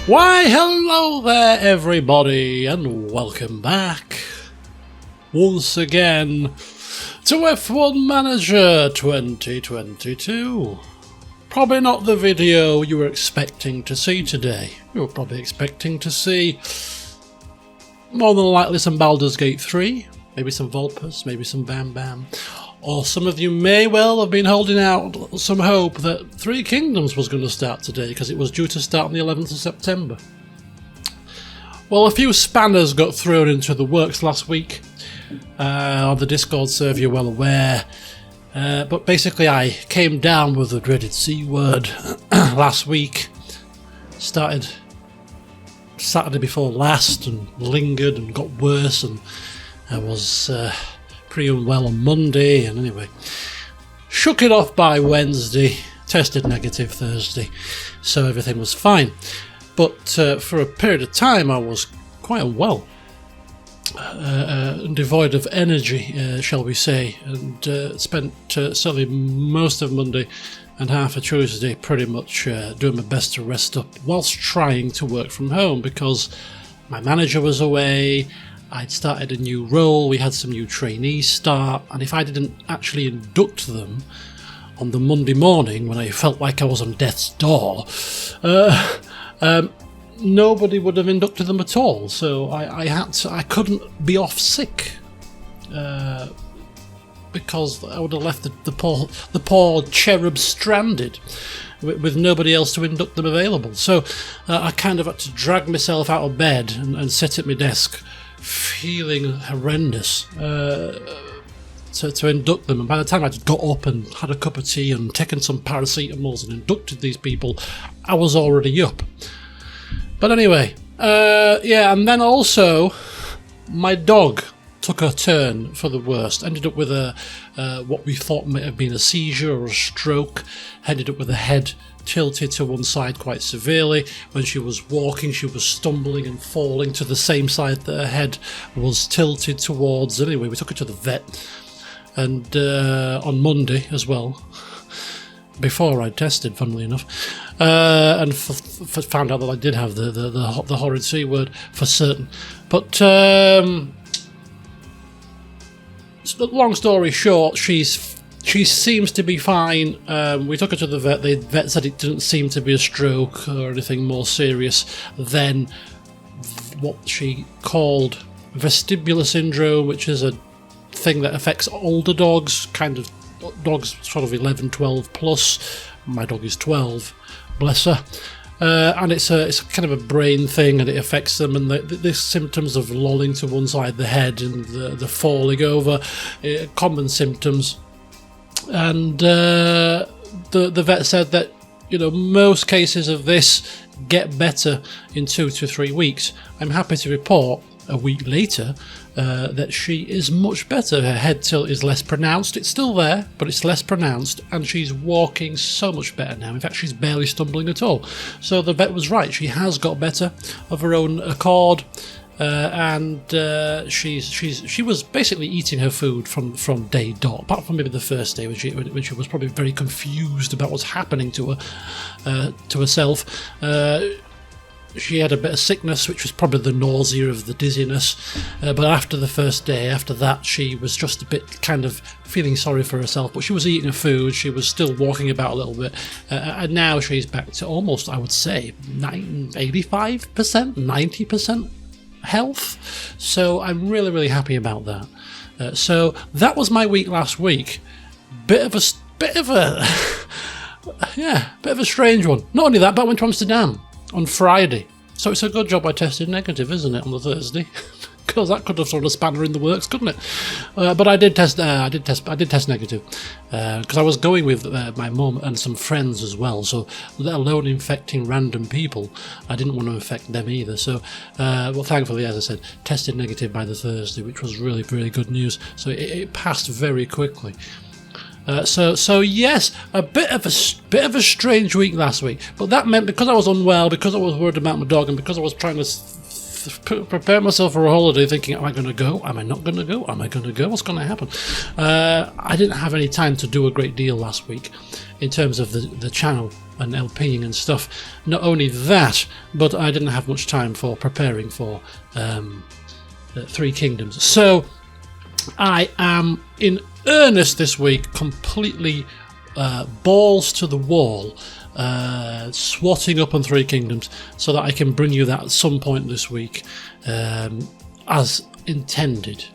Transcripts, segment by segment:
Why, hello there everybody, and welcome back once again to F1 Manager 2022. Probably not the video you were expecting to see today. You were probably expecting to see more than likely some Baldur's Gate 3, maybe some Vulpes, maybe some Bam Bam. Or some of you may well have been holding out some hope that Three Kingdoms was going to start today because it was due to start on the 11th of September. Well, a few spanners got thrown into the works last week. On the Discord server, you're well aware. But basically I came down with the dreaded C word last week. Started Saturday before last and lingered and got worse, and I was pretty unwell on Monday, and anyway, shook it off by Wednesday, tested negative Thursday, so everything was fine. But for a period of time I was quite unwell, devoid of energy, shall we say, and spent certainly most of Monday and half of Tuesday pretty much doing my best to rest up whilst trying to work from home because my manager was away. I'd started a new role, we had some new trainees start, and if I didn't actually induct them on the Monday morning when I felt like I was on death's door, nobody would have inducted them at all. So I couldn't be off sick because I would have left the poor cherub stranded with nobody else to induct them available. So I kind of had to drag myself out of bed and sit at my desk feeling horrendous to induct them, and by the time I'd got up and had a cup of tea and taken some paracetamols and inducted these people, I was already up. But anyway, and then also my dog took a turn for the worst, ended up with what we thought might have been a seizure or a stroke, ended up with a head tilted to one side quite severely. When she was walking, she was stumbling and falling to the same side that her head was tilted towards. Anyway, we took her to the vet, and on Monday as well, before I tested, funnily enough, and found out that I did have the horrid C word for certain. But long story short, she seems to be fine. We took her to the vet. The vet said it didn't seem to be a stroke or anything more serious than what she called vestibular syndrome, which is a thing that affects older dogs, kind of dogs sort of 11, 12 plus. My dog is 12, bless her. And it's kind of a brain thing, and it affects them, and the symptoms of lolling to one side of the head and the falling over, common symptoms. And the vet said that, most cases of this get better in 2 to 3 weeks. I'm happy to report a week later that she is much better. Her head tilt is less pronounced. It's still there, but it's less pronounced, and she's walking so much better now. In fact, she's barely stumbling at all. So the vet was right. She has got better of her own accord. And she was basically eating her food from day dot, apart from maybe the first day when she was probably very confused about what's happening to her, to herself. She had a bit of sickness, which was probably the nausea of the dizziness, but after the first day, after that, she was just a bit kind of feeling sorry for herself, but she was eating her food, she was still walking about a little bit, and now she's back to almost, I would say, 85%, 90% health. So I'm really, really happy about that. So that was my week last week. Bit of a strange one. Not only that, but I went to Amsterdam on Friday. So it's a good job I tested negative, isn't it, on the Thursday? Because that could have thrown a spanner in the works, couldn't it? But I did test negative because I was going with my mum and some friends as well. So let alone infecting random people, I didn't want to infect them either. So, thankfully, as I said, tested negative by the Thursday, which was really, really good news. So it passed very quickly. So yes, a bit of a strange week last week, but that meant because I was unwell, because I was worried about my dog, and because I was trying to prepare myself for a holiday, thinking, am I going to go? Am I not going to go? Am I going to go? What's going to happen? I didn't have any time to do a great deal last week in terms of the channel. and LPing and stuff. Not only that, but I didn't have much time for preparing for Three Kingdoms. So I am in earnest this week, completely balls to the wall, swatting up on Three Kingdoms so that I can bring you that at some point this week, as intended.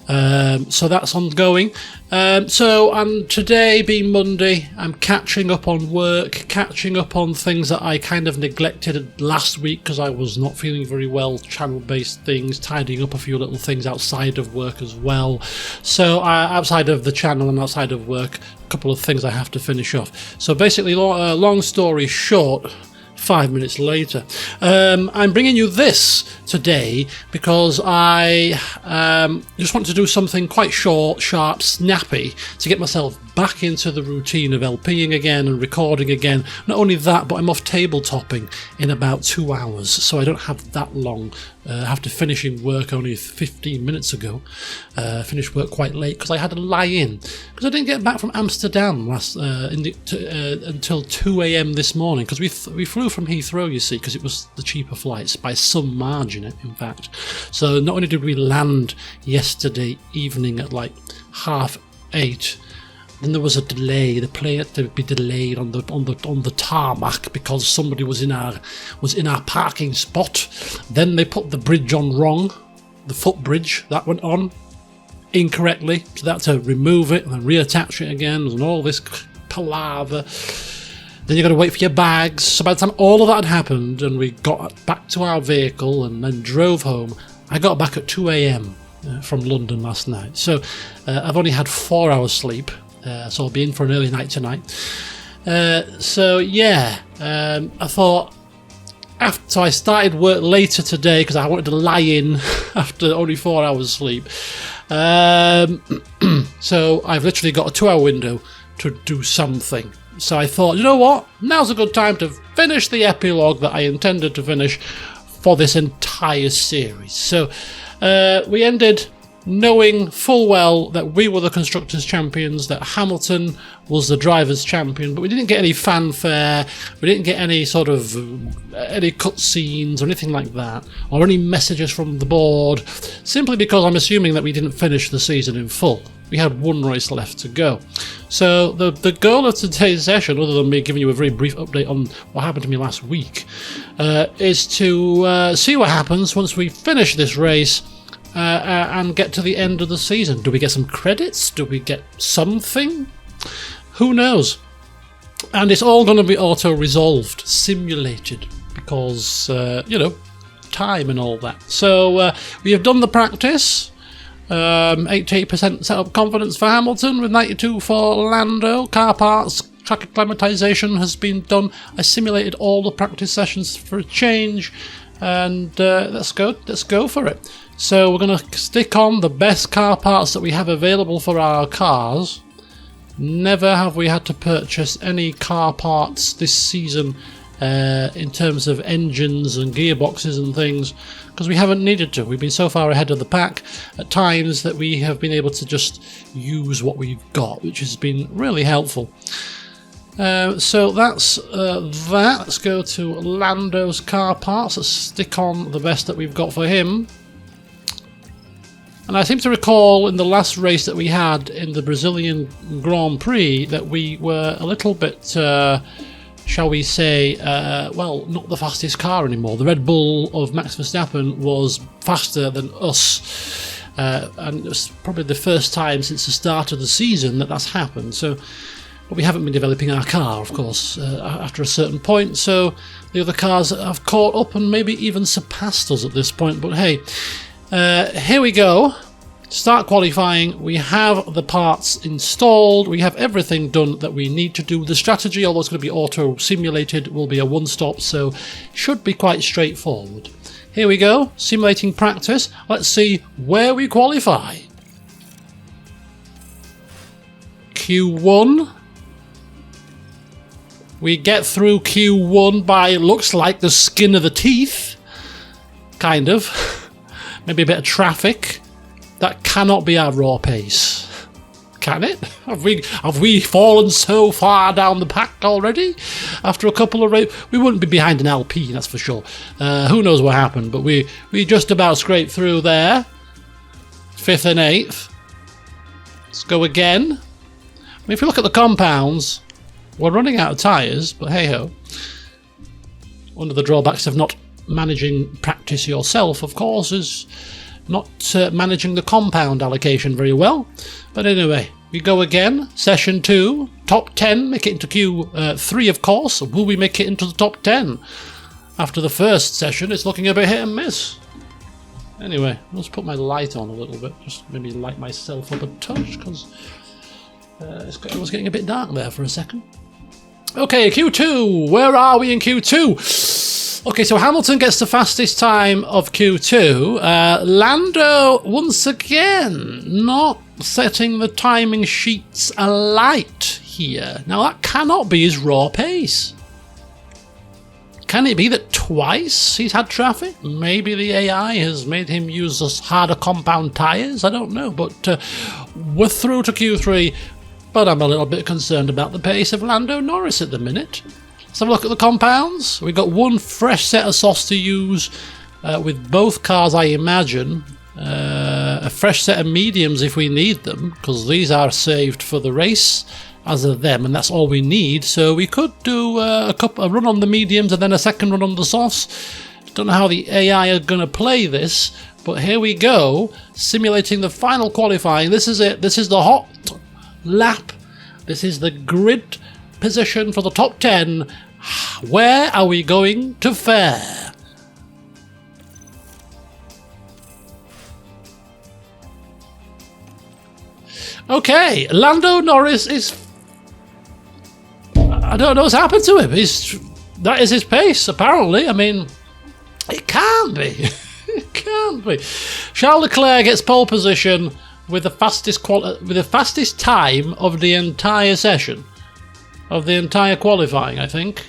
So that's ongoing. So today being Monday, I'm catching up on work, catching up on things that I kind of neglected last week because I was not feeling very well, channel-based things, tidying up a few little things outside of work as well. So outside of the channel and outside of work, a couple of things I have to finish off. So basically, long story short, 5 minutes later, I'm bringing you this today because I just want to do something quite short, sharp, snappy to get myself back into the routine of LPing again and recording again. Not only that, but I'm off tabletopping in about 2 hours, so I don't have that long. I have to finish in work only 15 minutes ago. Finished work quite late because I had to lie in because I didn't get back from Amsterdam until 2 a.m. this morning because we flew from Heathrow, you see, because it was the cheaper flights by some margin, in fact. So not only did we land yesterday evening at like 8:30, then there was a delay. The plane had to be delayed on the tarmac because somebody was in our parking spot. Then they put the bridge on wrong, the footbridge that went on incorrectly, so they had to remove it and then reattach it again, and all this palaver. Then you got to wait for your bags. So by the time all of that had happened and we got back to our vehicle and then drove home, I got back at 2 a.m. From London last night. So I've only had 4 hours sleep. So I'll be in for an early night tonight. So yeah, I thought. So I started work later today because I wanted to lie in after only 4 hours sleep. So I've literally got a 2 hour window to do something. So I thought, you know what? Now's a good time to finish the epilogue that I intended to finish for this entire series. So we ended knowing full well that we were the Constructors' Champions, that Hamilton was the Drivers' Champion, but we didn't get any fanfare, we didn't get any sort of any cutscenes or anything like that, or any messages from the board, simply because I'm assuming that we didn't finish the season in full. We had one race left to go. So the goal of today's session, other than me giving you a very brief update on what happened to me last week, is to see what happens once we finish this race and get to the end of the season. Do we get some credits? Do we get something? Who knows? And it's all going to be auto-resolved, simulated, because, time and all that. So we have done the practice. 88% setup confidence for Hamilton, with 92 for Lando. Car parts, track acclimatization has been done. I simulated all the practice sessions for a change, and let's go for it. So we're going to stick on the best car parts that we have available for our cars. Never have we had to purchase any car parts this season in terms of engines and gearboxes and things, because we haven't needed to. We've been so far ahead of the pack at times that we have been able to just use what we've got, which has been really helpful. So that's that. Let's go to Lando's car parts. Let's stick on the best that we've got for him. And I seem to recall in the last race that we had in the Brazilian Grand Prix that we were a little bit, shall we say, not the fastest car anymore. The Red Bull of Max Verstappen was faster than us. And it was probably the first time since the start of the season that that's happened. But we haven't been developing our car, of course, after a certain point. So the other cars have caught up and maybe even surpassed us at this point. But hey, here we go. Start qualifying. We have the parts installed. We have everything done that we need to do. The strategy, although it's going to be auto-simulated, will be a one-stop, so should be quite straightforward. Here we go. Simulating practice. Let's see where we qualify. Q1. We get through Q1 by, looks like, the skin of the teeth. Kind of. Maybe a bit of traffic. That cannot be our raw pace. can it? Have we fallen so far down the pack already? After a couple of we wouldn't be behind an LP, that's for sure. Who knows what happened, but we just about scraped through there. 5th and 8th. Let's go again. I mean, if you look at the compounds, we're running out of tyres, but hey-ho. One of the drawbacks of not managing practice yourself, of course, is not managing the compound allocation very well. But anyway, we go again. Session 2, top 10, make it into Q3, of course. Will we make it into the top 10? After the first session, it's looking a bit hit and miss. Anyway, let's put my light on a little bit. Just maybe light myself up a touch, because it was getting a bit dark there for a second. Okay, Q2. Where are we in Q2? Okay, so Hamilton gets the fastest time of Q2. Lando, once again, not setting the timing sheets alight here. Now, that cannot be his raw pace. Can it be that twice he's had traffic? Maybe the AI has made him use us harder compound tyres? I don't know, but we're through to Q3. But I'm a little bit concerned about the pace of Lando Norris at the minute. Let's have a look at the compounds. We've got one fresh set of sauce to use with both cars, I imagine. A fresh set of mediums if we need them, because these are saved for the race as of them, and that's all we need. So we could do a run on the mediums and then a second run on the softs. Don't know how the AI are going to play this, but here we go. Simulating the final qualifying. This is it. This is the hot lap. This is the grid position for the top 10. Where are we going to fare? Okay, Lando Norris is... I don't know what's happened to him. That is his pace, apparently. I mean, it can't be. It can't be. Charles Leclerc gets pole position with the fastest time of the entire session, of the entire qualifying, I think.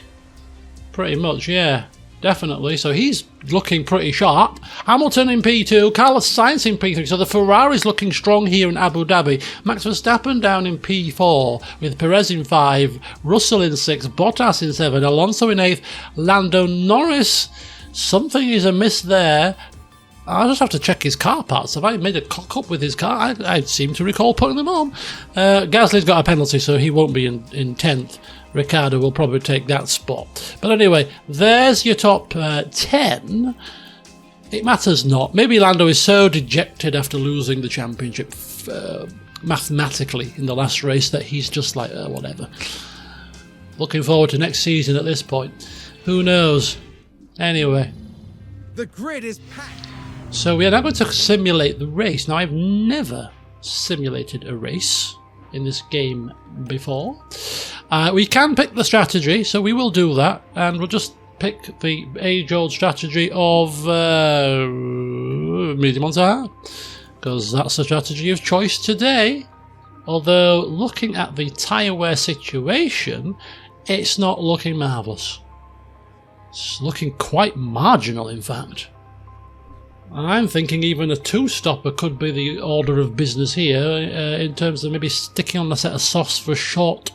Pretty much, yeah, definitely. So he's looking pretty sharp. Hamilton in P2, Carlos Sainz in P3. So the Ferrari's looking strong here in Abu Dhabi. Max Verstappen down in P4 with Perez in 5, Russell in 6, Bottas in 7, Alonso in 8th, Lando Norris. Something is amiss there. I'll just have to check his car parts. Have I made a cock up with his car? I seem to recall putting them on. Gasly's got a penalty, so he won't be in 10th. Ricciardo will probably take that spot. But anyway, there's your top 10. It matters not. Maybe Lando is so dejected after losing the championship mathematically in the last race that he's just like, whatever. Looking forward to next season at this point. Who knows? Anyway. The grid is packed. So we are now going to simulate the race. Now, I've never simulated a race in this game before. We can pick the strategy, so we will do that, and we'll just pick the age-old strategy of medium on to hard, because that's the strategy of choice today. Although, looking at the tyre wear situation, it's not looking marvellous. It's looking quite marginal, in fact. I'm thinking even a two-stopper could be the order of business here, in terms of maybe sticking on a set of softs for a short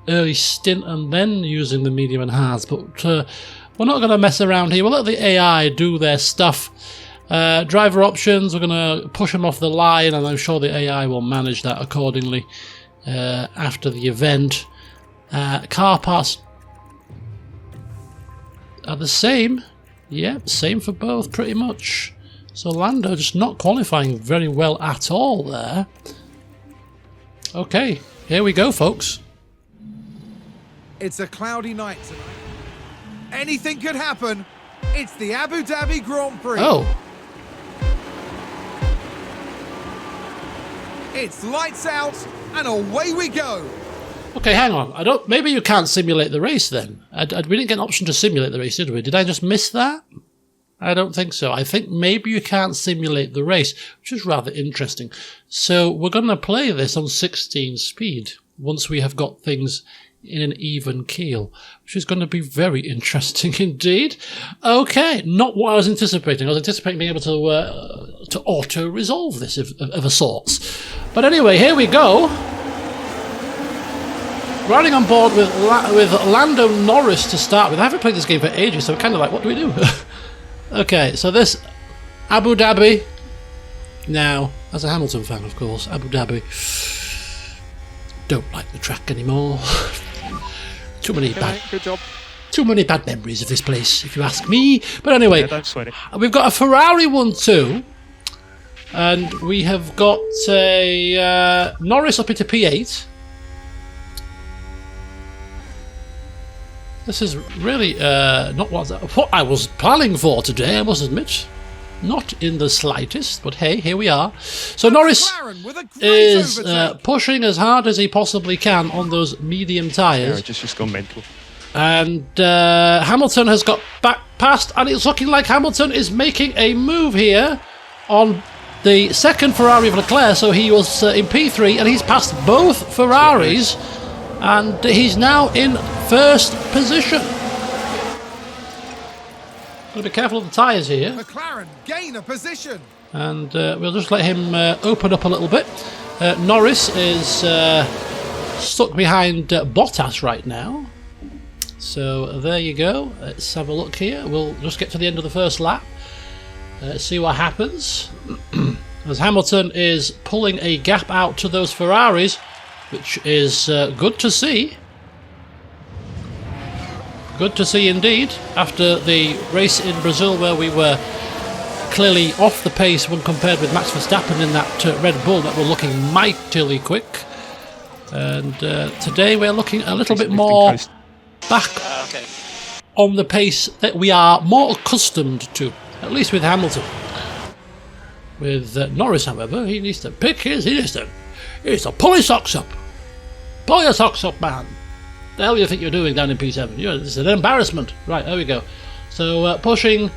early stint and then using the medium and hards. But we're not going to mess around here. We'll let the AI do their stuff. Driver options, we're going to push them off the line, and I'm sure the AI will manage that accordingly after the event. Car parts are the same. Yep, same for both, pretty much. So Lando just not qualifying very well at all there. Okay, here we go, folks. It's a cloudy night tonight. Anything could happen. It's the Abu Dhabi Grand Prix. Oh. It's lights out and away we go. Okay, hang on. Maybe you can't simulate the race then. We didn't get an option to simulate the race, did we? Did I just miss that? I don't think so. I think maybe you can't simulate the race, which is rather interesting. So we're going to play this on 16 speed once we have got things in an even keel, which is going to be very interesting indeed. Okay, not what I was anticipating. I was anticipating being able to auto-resolve this of a sorts. But anyway, here we go. riding on board with Lando Norris to start with. I haven't played this game for ages, so I'm kind of like, what do we do? Okay, so this Abu Dhabi. Now, as a Hamilton fan, of course, Abu Dhabi don't like the track anymore. Too many Good job. Too many bad memories of this place, if you ask me. But anyway, Yeah, don't sweat it. we've got a Ferrari 1-2, and we have got a Norris up into P8. This is really not what I was planning for today, I must admit. Not in the slightest, but hey, here we are. So Norris is pushing as hard as he possibly can on those medium tyres. Yeah, just gone mental. And Hamilton has got back past, and it's looking like Hamilton is making a move here on the second Ferrari of Leclerc. So he was in P3, and he's passed both Ferraris, and he's now in first position. Got to be careful of the tyres here. McLaren gain a position. And we'll just let him open up a little bit. Norris is stuck behind Bottas right now. So there you go. Let's have a look here. We'll just get to the end of the first lap. See what happens. As Hamilton is pulling a gap out to those Ferraris, which is good to see. Good to see indeed. After the race in Brazil where we were clearly off the pace when compared with Max Verstappen in that Red Bull that were looking mightily quick. And today we're looking a little bit more back on the pace that we are more accustomed to, at least with Hamilton. With Norris, however, he needs to pick his... He needs to pull his socks up. Pull your socks up, man. The hell do you think you're doing down in P7? This is an embarrassment. Right, there we go. So pushing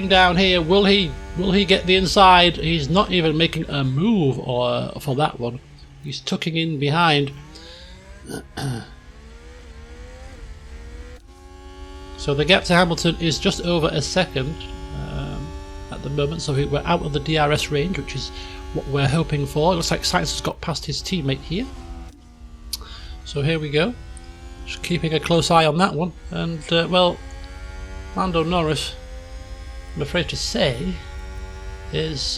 down here. Will he get the inside? He's not even making a move for that one. He's tucking in behind. So the gap to Hamilton is just over a second at the moment. So we're out of the DRS range, which is what we're hoping for. It looks like Sainz has got past his teammate here. So here we go. Just keeping a close eye on that one. And, well, Lando Norris, I'm afraid to say, is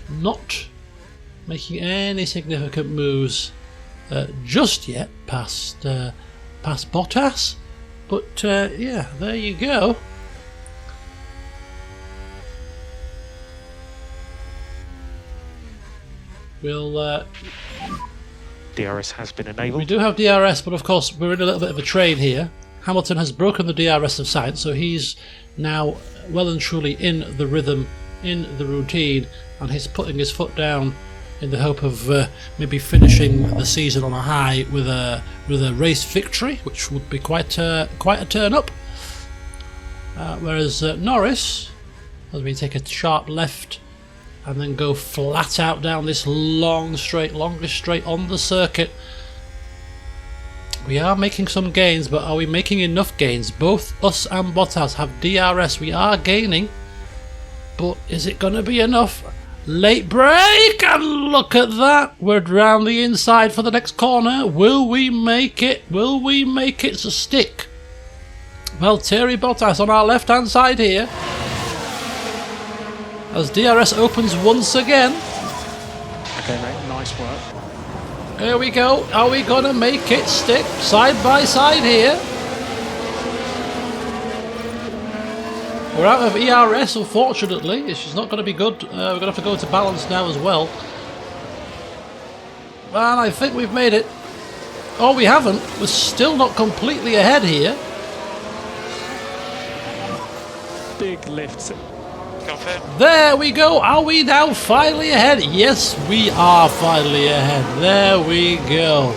not making any significant moves just yet past Bottas. But, yeah, there you go. We'll... DRS has been enabled. We do have DRS, but of course we're in a little bit of a train here. Hamilton has broken the DRS of Sainz, so he's now well and truly in the rhythm, in the routine, and he's putting his foot down in the hope of maybe finishing the season on a high with a race victory, which would be quite a turn up. Whereas Norris, as we take a sharp left and then go flat out down this longest straight on the circuit. We are making some gains, but are we making enough gains? Both us and Bottas have DRS. We are gaining, but is it going to be enough? Late brake, and look at that. We're round the inside for the next corner. Will we make it? Will we make it to stick? Well, Thierry Bottas on our left-hand side here. As DRS opens once again. Okay, mate, nice work. Here we go. Are we going to make it stick side by side here? We're out of ERS, unfortunately. It's not going to be good. We're going to have to go to balance now as well. And I think we've made it. Oh, we haven't. We're still not completely ahead here. Big lifts. There we go. Are we now finally ahead? Yes, we are finally ahead. There we go.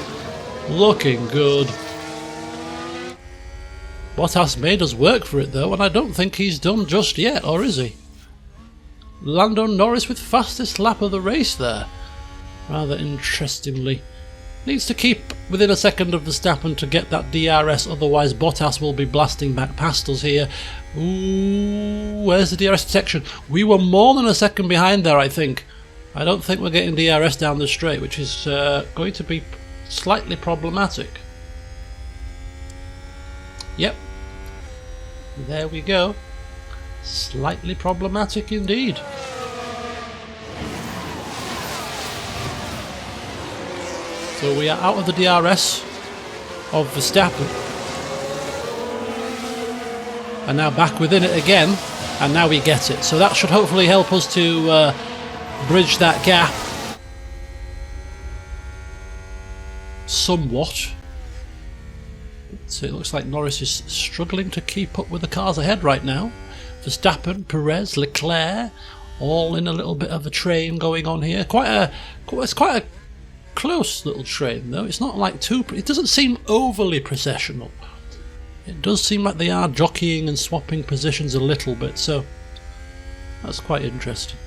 Looking good. Bottas made us work for it though, and I don't think he's done just yet, or is he? Lando Norris with fastest lap of the race there. Rather interestingly. Needs to keep within a second of Verstappen to get that DRS, otherwise Bottas will be blasting back past us here. Ooh, where's the DRS detection? We were more than a second behind there, I think. I don't think we're getting DRS down the straight, which is going to be slightly problematic. Yep. There we go. Slightly problematic indeed. So we are out of the DRS of Verstappen. And now back within it again. And now we get it. So that should hopefully help us to bridge that gap somewhat. So it looks like Norris is struggling to keep up with the cars ahead right now. Verstappen, Perez, Leclerc, all in a little bit of a train going on here. It's quite a close little train though. It's not like it doesn't seem overly processional. It does seem like they are jockeying and swapping positions a little bit, so that's quite interesting.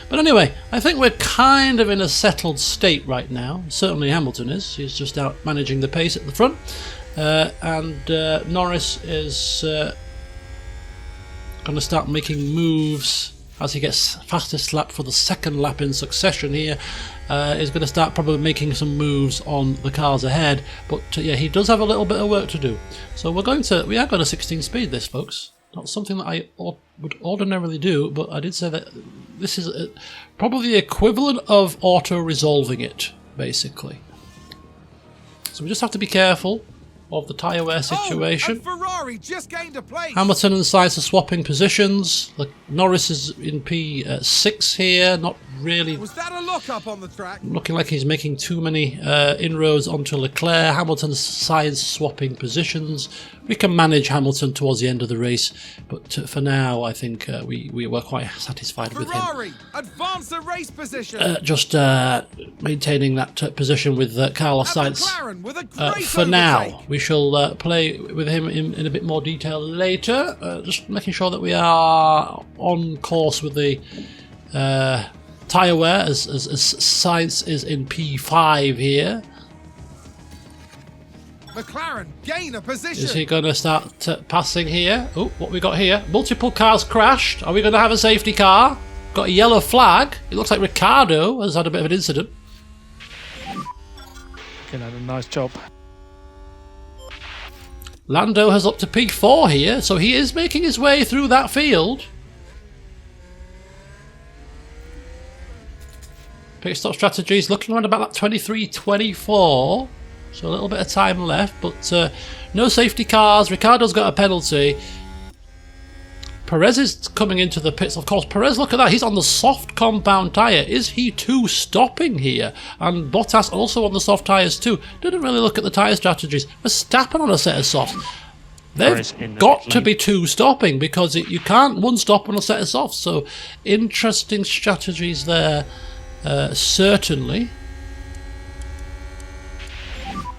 But anyway, I think we're kind of in a settled state right now. Certainly Hamilton is. He's just out managing the pace at the front. And Norris is going to start making moves as he gets fastest lap for the second lap in succession here. Is going to start probably making some moves on the cars ahead, but yeah, he does have a little bit of work to do. So we are going to 16 speed this, folks. Not something that I would ordinarily do, but I did say that this is probably the equivalent of auto-resolving it, basically. So we just have to be careful of the tyre wear situation. Ferrari just gained a place. Hamilton and Sainz are swapping positions. Norris is in P6 here, not really. Was that a lock-up on the track? Looking like he's making too many inroads onto Leclerc. Hamilton and Sainz swapping positions. We can manage Hamilton towards the end of the race, but for now, I think we were quite satisfied with him. Ferrari, advance the race position. Just maintaining that position with Carlos Sainz. With a great for now, we shall play with him in a bit more detail later. Just making sure that we are on course with the tyre wear as Sainz is in P5 here. McLaren gain a position. Is he going to start passing here? Oh, what we got here? Multiple cars crashed. Are we going to have a safety car? Got a yellow flag. It looks like Ricciardo has had a bit of an incident. A nice job. Lando has up to P4 here, so he is making his way through that field. Pit stop strategies looking around about that 23-24. So a little bit of time left, but no safety cars. Ricciardo's got a penalty. Perez is coming into the pits. Of course, Perez, look at that. He's on the soft compound tyre. Is he too stopping here? And Bottas also on the soft tyres too. Didn't really look at the tyre strategies. Verstappen on a set of softs. They've got to be two stopping because you can't one stop on a set of softs. So interesting strategies there, certainly.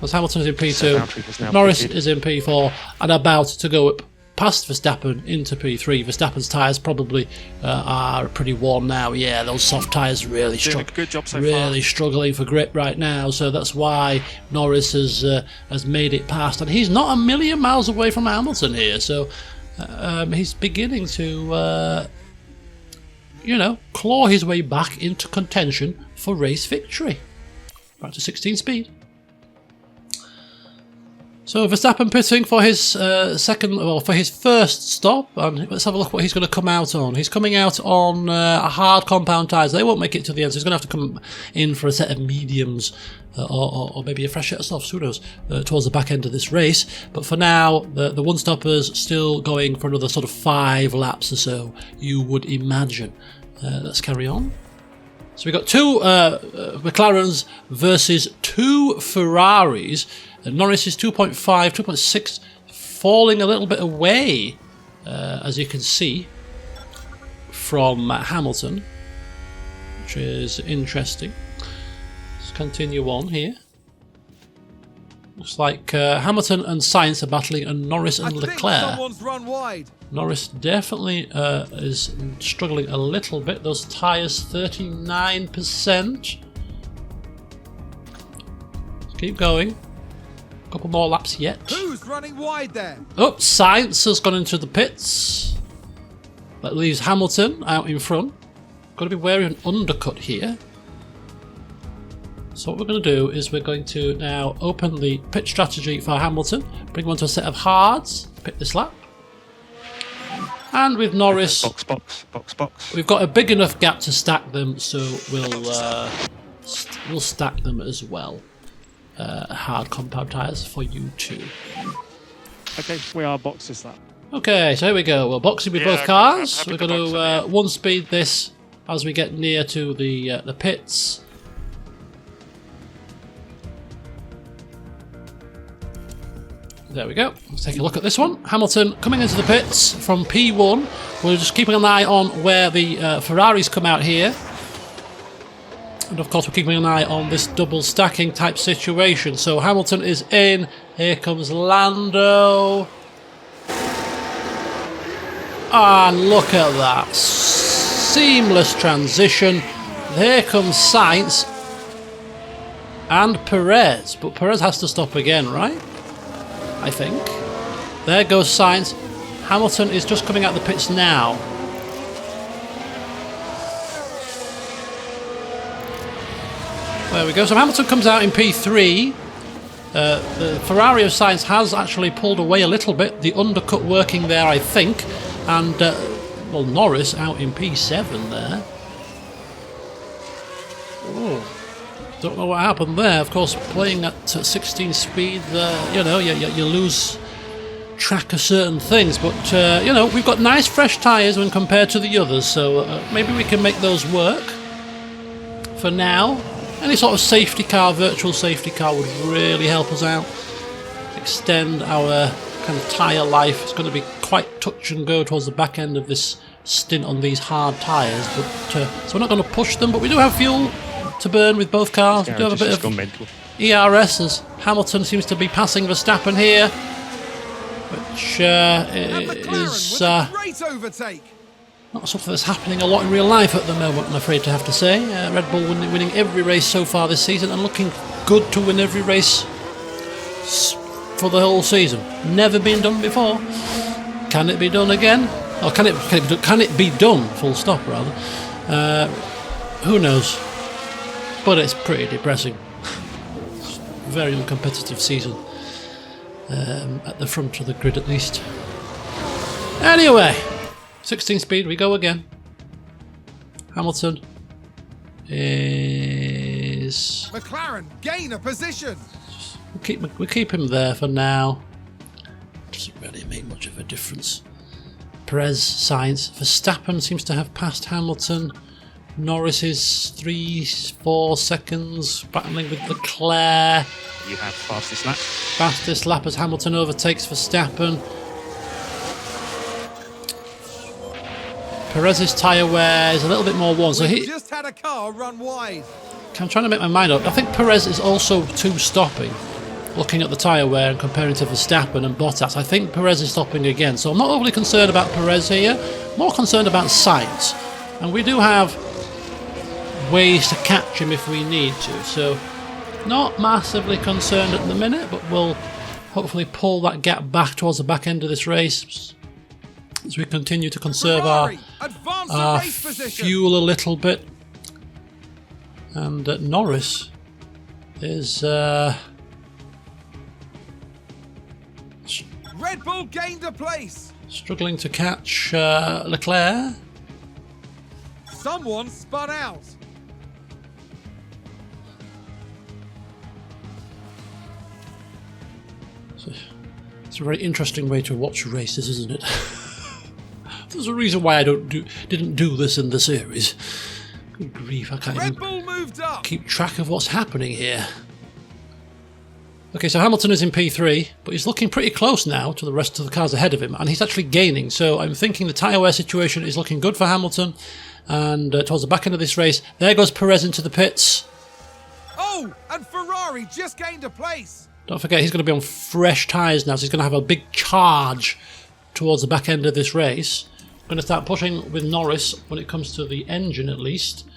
As Hamilton's in P2, Norris is in P4 and about to go up past Verstappen into P3. Verstappen's tyres probably are pretty worn now. Yeah, those soft tyres really struggling for grip right now. So that's why Norris has made it past, and he's not a million miles away from Hamilton here. So he's beginning to, claw his way back into contention for race victory. Back to 16 speed. So Verstappen pitting for his for his first stop, and let's have a look what he's going to come out on. He's coming out on hard compound tyres. They won't make it to the end, so he's going to have to come in for a set of mediums or maybe a fresh set of softs, who knows, towards the back end of this race. But for now, the one-stoppers still going for another sort of 5 laps or so, you would imagine. Let's carry on. So we've got 2 McLarens versus 2 Ferraris. Norris is 2.5, 2.6, falling a little bit away, as you can see, from Hamilton, which is interesting. Let's continue on here. Looks like Hamilton and Sainz are battling, and Norris and Leclerc. Someone's run wide. Norris definitely is struggling a little bit. Those tyres, 39%. Let's keep going. Couple more laps yet. Who's running wide there? Oh, Sainz has gone into the pits. That leaves Hamilton out in front. Got to be wary of an undercut here. So what we're going to do is we're going to now open the pit strategy for Hamilton, bring one to a set of hards, pit this lap. And with Norris, Box. we've got a big enough gap to stack them, so we'll stack them as well. Hard compound tyres for you too. Okay, we are boxes that. Okay, so here we go. We're boxing with both cars. We're going to one speed this as we get near to the pits. There we go. Let's take a look at this one. Hamilton coming into the pits from P1. We're just keeping an eye on where the Ferraris come out here. And of course we're keeping an eye on this double stacking type situation. So Hamilton is in. Here comes Lando. And look at that. Seamless transition. Here comes Sainz. And Perez. But Perez has to stop again, right? I think. There goes Sainz. Hamilton is just coming out the pits now. There we go. So Hamilton comes out in P3. The Ferrari of Sainz has actually pulled away a little bit. The undercut working there, I think. And, well, Norris out in P7 there. Oh. Don't know what happened there. Of course, playing at 16 speed, you know, you lose track of certain things. But, you know, we've got nice fresh tyres when compared to the others. So maybe we can make those work for now. Any sort of safety car, virtual safety car would really help us out. Extend our kind of tyre life. It's going to be quite touch and go towards the back end of this stint on these hard tyres. But so we're not going to push them, but we do have fuel to burn with both cars. We do have a bit of ERS as Hamilton seems to be passing Verstappen here, which is not something that's happening a lot in real life at the moment, I'm afraid to have to say. Red Bull winning every race so far this season and looking good to win every race for the whole season. Never been done before. Can it be done again? Or can it be done? Full stop, rather. Who knows? But it's pretty depressing. Very uncompetitive season. At the front of the grid, at least. Anyway, 16 speed, we go again. Hamilton is... McLaren gain a position. We keep him there for now. Doesn't really make much of a difference. Perez, Sainz, Verstappen seems to have passed Hamilton. Norris is 3-4 seconds battling with Leclerc. You have fastest lap. Fastest lap as Hamilton overtakes Verstappen. Perez's tyre wear is a little bit more worn. So he just had a car run wide. I'm trying to make my mind up. I think Perez is also stopping. Looking at the tyre wear and comparing to Verstappen and Bottas, I think Perez is stopping again. So I'm not overly concerned about Perez here. More concerned about Sainz. And we do have ways to catch him if we need to. So not massively concerned at the minute, but we'll hopefully pull that gap back towards the back end of this race as we continue to conserve our fuel a little bit. And Norris is Red Bull gained a place. Struggling to catch Leclerc. Someone spun out. It's a very interesting way to watch races, isn't it? There's a reason why I didn't do this in the series. Good grief, I can't even keep track of what's happening here. Okay, so Hamilton is in P3, but he's looking pretty close now to the rest of the cars ahead of him, and he's actually gaining. So I'm thinking the tyre wear situation is looking good for Hamilton. And towards the back end of this race, there goes Perez into the pits. Oh, and Ferrari just gained a place. Don't forget, he's going to be on fresh tyres now, so he's going to have a big charge towards the back end of this race. Going to start pushing with Norris when it comes to the engine, at least.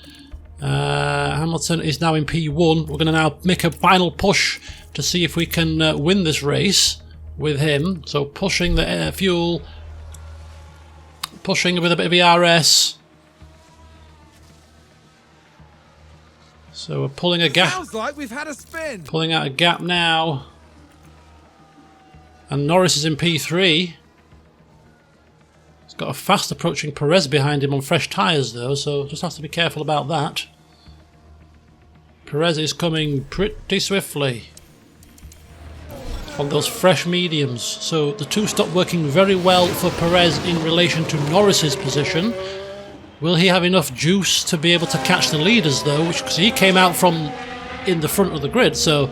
Hamilton is now in P1. We're going to now make a final push to see if we can win this race with him. So pushing the fuel, pushing with a bit of ERS. So we're pulling a gap. Sounds like we've had a spin. Pulling out a gap now. And Norris is in P3. He's got a fast approaching Perez behind him on fresh tyres though, so just have to be careful about that. Perez is coming pretty swiftly on those fresh mediums. So the two-stop working very well for Perez in relation to Norris's position. Will he have enough juice to be able to catch the leaders though? Because he came out from in the front of the grid, so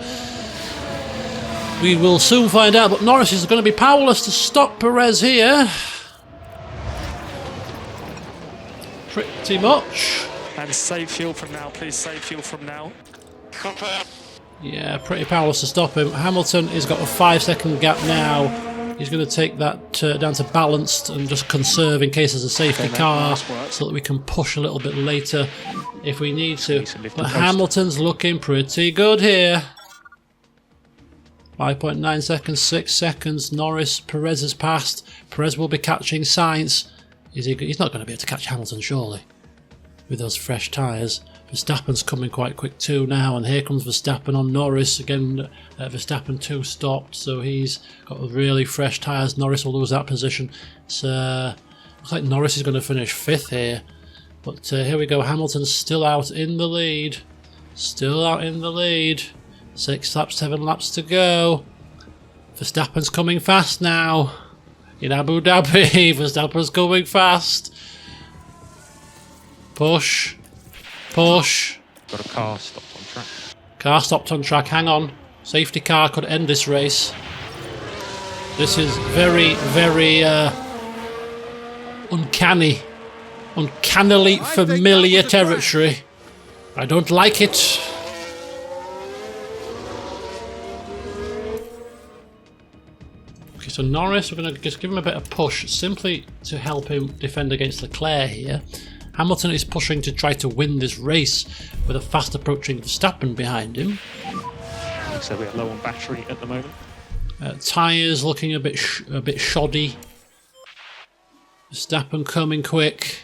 we will soon find out. But Norris is going to be powerless to stop Perez here. Pretty much. And save fuel from now, please. Save fuel from now. Yeah, pretty powerless to stop him. Hamilton has got a 5-second gap now. He's going to take that down to balanced and just conserve in case there's a safety car so that we can push a little bit later if we need to. But Hamilton's looking pretty good here. 5.9 seconds, 6 seconds. Norris, Perez has passed. Perez will be catching Sainz. He's not going to be able to catch Hamilton, surely, with those fresh tyres. Verstappen's coming quite quick too now, and here comes Verstappen on Norris. Again, Verstappen 2 stopped, so he's got really fresh tyres. Norris will lose that position. So, looks like Norris is going to finish 5th here. But here we go, Hamilton's still out in the lead. Still out in the lead. 6 laps, 7 laps to go. Verstappen's coming fast now. In Abu Dhabi, Verstappen's coming fast. Push. Push. Got a car stopped on track. Car stopped on track, hang on. Safety car could end this race. This is very, very uncanny. Uncannily familiar territory. I don't like it. Okay, so Norris, we're going to just give him a bit of push simply to help him defend against Leclerc here. Hamilton is pushing to try to win this race with a fast approaching Verstappen behind him. So we are low on battery at the moment. Tyres looking a bit shoddy. Verstappen coming quick.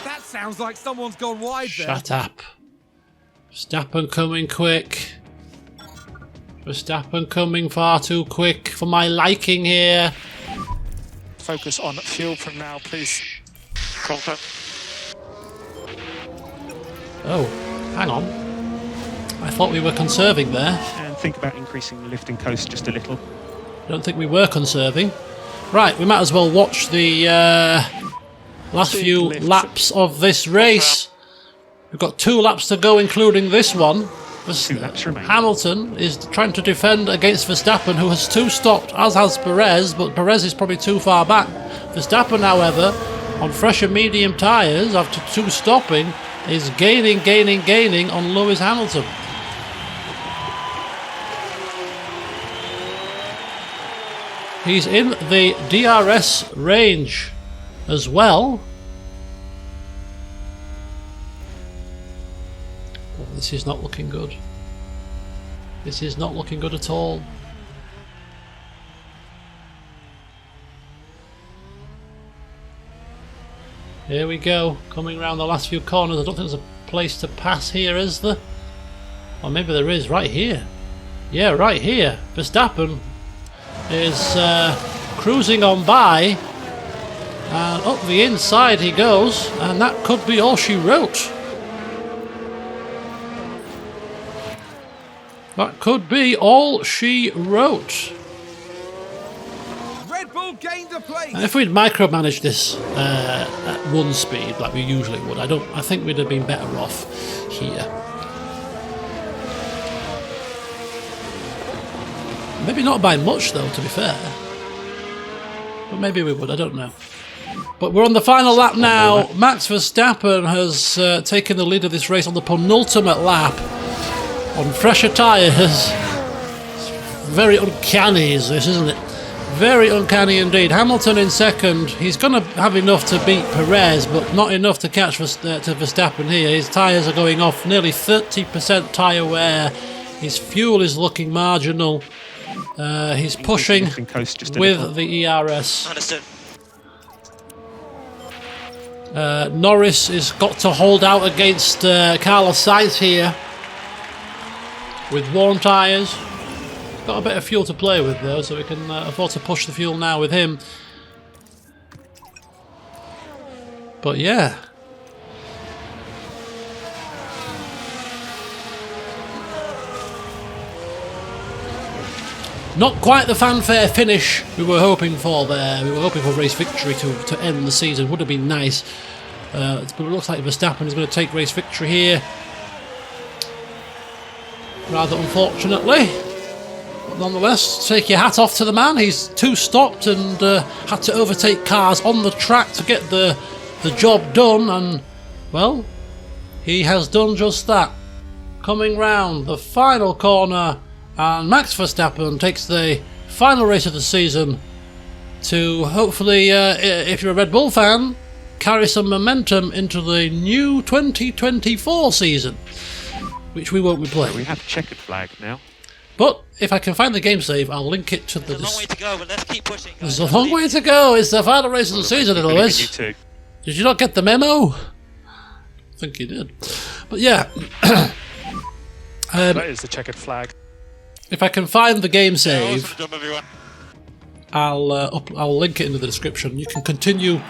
That sounds like someone's gone wide there. Shut up. Verstappen coming quick. Verstappen coming far too quick for my liking here. Focus on fuel from now, please. Oh, hang on. I thought we were conserving there. And think about increasing the lift and coast just a little. I don't think we were conserving. Right, we might as well watch the last few laps of this race. We've got 2 laps to go, including this one. 2 laps remain. Hamilton is trying to defend against Verstappen, who has 2 stopped, as has Perez, but Perez is probably too far back. Verstappen, however, on fresher medium tyres, after 2 stopping, is gaining on Lewis Hamilton. He's in the DRS range as well. Oh, this is not looking good. This is not looking good at all. Here we go, coming around the last few corners. I don't think there's a place to pass here, is there? Or maybe there is, right here. Yeah, right here. Verstappen is cruising on by. And up the inside he goes. And that could be all she wrote. That could be all she wrote. Red Bull gained a place. And if we'd micromanaged this at 1 speed like we usually would, I think we'd have been better off here. Maybe not by much though, to be fair. But maybe we would, I don't know. But we're on the final lap now. Max Verstappen has taken the lead of this race on the penultimate lap on fresher tyres. Very uncanny is this, isn't it? Very uncanny indeed. Hamilton in second. He's going to have enough to beat Perez, but not enough to catch Verstappen here. His tyres are going off, nearly 30% tyre wear. His fuel is looking marginal. He's pushing with the ERS. Understood. Norris has got to hold out against Carlos Sainz here with warm tyres. Got a bit of fuel to play with though, so we can afford to push the fuel now with him. But yeah. Not quite the fanfare finish we were hoping for there. We were hoping for race victory to end the season. Would have been nice. But it looks like Verstappen is going to take race victory here. Rather unfortunately. But nonetheless, take your hat off to the man. He's two-stopped and had to overtake cars on the track to get the job done. And, well, he has done just that. Coming round the final corner. And Max Verstappen takes the final race of the season to hopefully, if you're a Red Bull fan, carry some momentum into the new 2024 season, which we won't be playing. We have a checkered flag now. But if I can find the game save, I'll link it to the... There's a long way to go, but let's keep pushing. There's a long way to go. It's the final race of the season, Lewis. Did you not get the memo? I think you did. But yeah. That is the checkered flag. If I can find the game save, I'll link it in the description. You can continue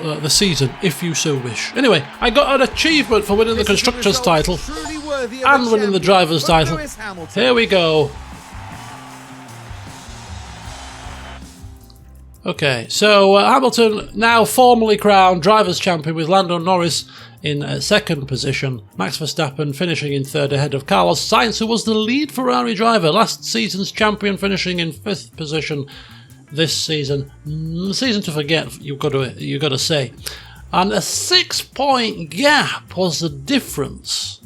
the season if you so wish. Anyway, I got an achievement for winning the Constructors' title and winning the Drivers' title. Here we go. Okay, so Hamilton now formally crowned Drivers' Champion with Lando Norris in second position. Max Verstappen finishing in third ahead of Carlos Sainz, who was the lead Ferrari driver, last season's champion, finishing in fifth position this season. Season to forget, you've got to say. And a 6-point gap was the difference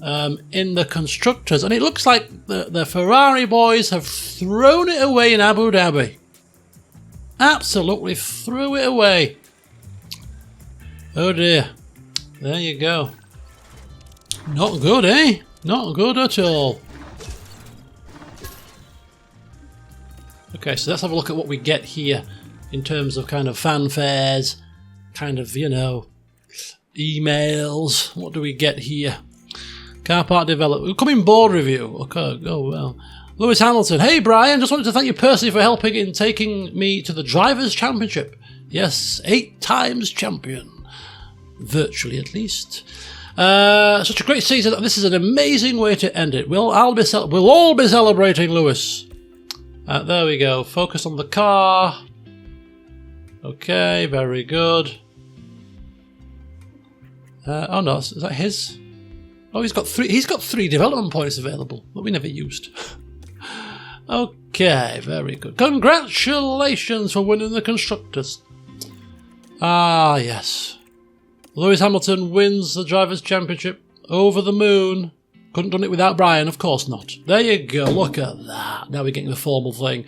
in the constructors, and it looks like the Ferrari boys have thrown it away in Abu Dhabi. Absolutely threw it away. Oh dear. There you go. Not good, eh? Not good at all. Okay, so let's have a look at what we get here in terms of kind of fanfares, kind of, you know, emails. What do we get here? Car park development. Coming board review. Okay, oh well. Lewis Hamilton. Hey Brian, just wanted to thank you personally for helping in taking me to the Drivers' Championship. Yes, 8 times champion. Virtually, at least. Such a great season. This is an amazing way to end it. We'll all be celebrating, Lewis. There we go. Focus on the car. Okay, very good. Oh no, is that his? Oh, he's got 3 development points available that we never used. Okay, very good. Congratulations for winning the Constructors. Ah, yes. Lewis Hamilton wins the Drivers' Championship. Over the moon. Couldn't done it without Brian, of course not. There you go, look at that. Now we're getting the formal thing.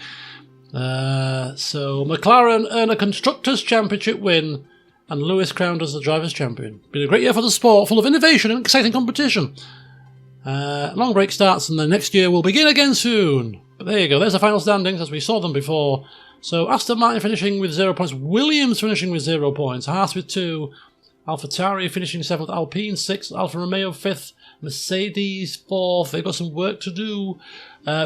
So McLaren earn a Constructors' Championship win, and Lewis crowned as the Drivers' Champion. Been a great year for the sport, full of innovation and exciting competition. Long break starts, and the next year will begin again soon. But there you go, there's the final standings as we saw them before. So Aston Martin finishing with 0 points, Williams finishing with 0 points, Haas with 2, AlphaTauri finishing 7th, Alpine 6th, Alfa Romeo 5th, Mercedes 4th. They've got some work to do.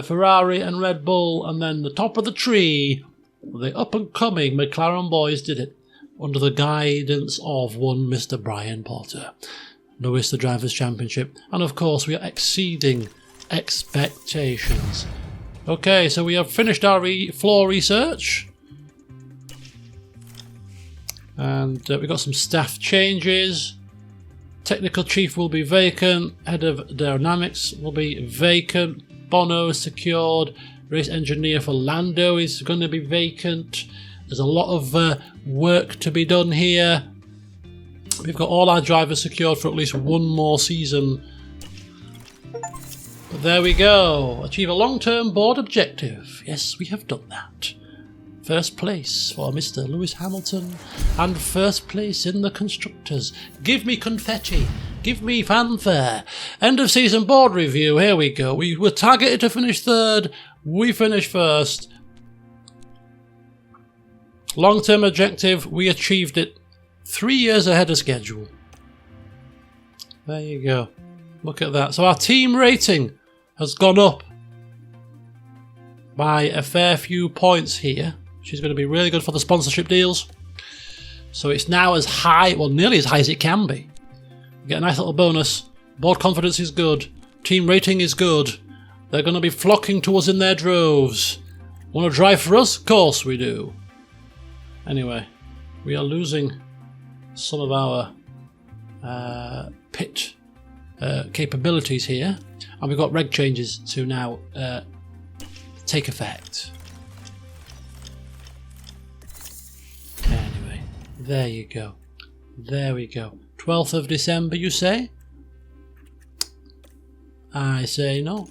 Ferrari and Red Bull, and then the top of the tree, the up-and-coming McLaren boys did it under the guidance of one Mr. Brian Porter. Lewis, the Drivers' Championship, and of course we are exceeding expectations. Okay, so we have finished our floor research. And we've got some staff changes. Technical chief will be vacant. Head of dynamics will be vacant. Bono is secured. Race engineer for Lando is going to be vacant. There's a lot of work to be done here. We've got all our drivers secured for at least one more season. But there we go. Achieve a long-term board objective. Yes, we have done that. First place for Mr. Lewis Hamilton, and first place in the Constructors. Give me confetti. Give me fanfare. End of season board review. Here we go. We were targeted to finish third. We finished first. Long-term objective. We achieved it. 3 years ahead of schedule. There you go. Look at that. So our team rating has gone up by a fair few points here. She's going to be really good for the sponsorship deals. So it's now as high, well, nearly as high as it can be. You get a nice little bonus. Board confidence is good. Team rating is good. They're going to be flocking to us in their droves. Want to drive for us? Of course we do. Anyway, we are losing some of our pit capabilities here. And we've got reg changes to now take effect. Anyway, there you go. There we go. 12th of December, you say? I say not.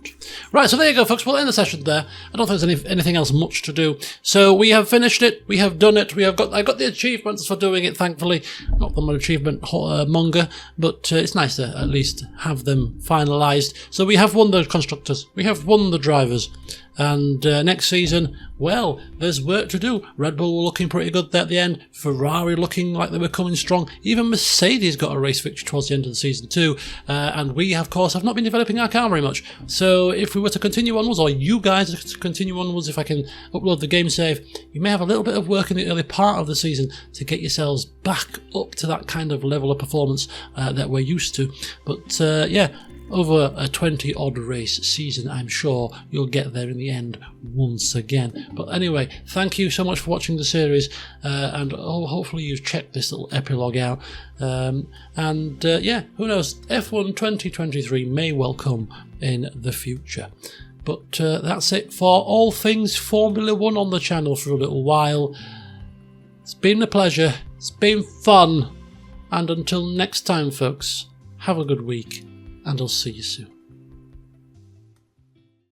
Right, so there you go, folks. We'll end the session there. I don't think there's anything else much to do. So we have finished it. We have done it. I got the achievements for doing it, thankfully. Not that I'm an achievement monger, but it's nice to at least have them finalised. So we have won the constructors. We have won the drivers. And next season, well, there's work to do. Red Bull were looking pretty good there at the end. Ferrari looking like they were coming strong. Even Mercedes got a race victory towards the end of the season too. And we, of course, have not been developing our car very much. So if we were to continue onwards, or you guys to continue onwards, if I can upload the game save, you may have a little bit of work in the early part of the season to get yourselves back up to that kind of level of performance that we're used to. But yeah, over a 20-odd race season, I'm sure you'll get there in the end once again. But anyway, thank you so much for watching the series, and hopefully you've checked this little epilogue out. Yeah, who knows, F1 2023 may well come in the future. But that's it for all things Formula 1 on the channel for a little while. It's been a pleasure, it's been fun, and until next time, folks, have a good week. And I'll see you soon.